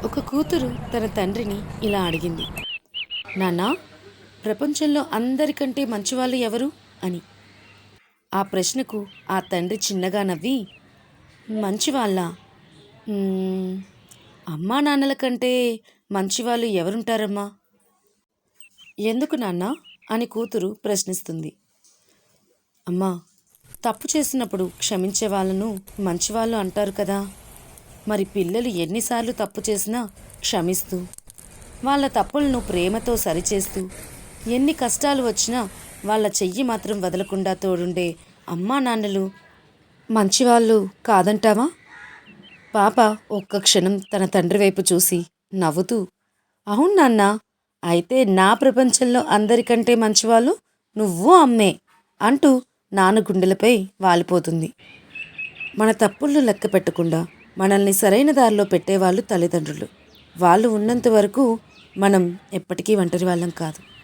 ఒక కూతురు తన తండ్రిని ఇలా అడిగింది. నాన్నా, ప్రపంచంలో అందరికంటే మంచివాళ్ళు ఎవరు అని. ఆ ప్రశ్నకు ఆ తండ్రి చిన్నగా నవ్వి, మంచివాళ్ళా? "మ్మ్, అమ్మా నాన్నల కంటే మంచివాళ్ళు ఎవరుంటారమ్మా? ఎందుకు నాన్నా అని కూతురు ప్రశ్నిస్తుంది. అమ్మా, తప్పు చేసినప్పుడు క్షమించే వాళ్ళను మంచివాళ్ళు అంటారు కదా. మరి పిల్లలు ఎన్నిసార్లు తప్పు చేసినా క్షమిస్తూ, వాళ్ళ తప్పులను ప్రేమతో సరిచేస్తూ, ఎన్ని కష్టాలు వచ్చినా వాళ్ళ చెయ్యి మాత్రం వదలకుండా తోడుండే అమ్మా నాన్నలు మంచివాళ్ళు కాదంటావా? పాప ఒక్క క్షణం తన తండ్రి వైపు చూసి నవ్వుతూ, అవును నాన్న, అయితే నా ప్రపంచంలో అందరికంటే మంచివాళ్ళు నువ్వు అమ్మే అంటూ నాన్న గుండెలపై వాలిపోతుంది. మన తప్పులను లెక్క పెట్టకుండా మనల్ని సరైన దారిలో పెట్టేవాళ్ళు తల్లిదండ్రులు. వాళ్ళు ఉన్నంత వరకు మనం ఎప్పటికీ ఒంటరి వాళ్ళం కాదు.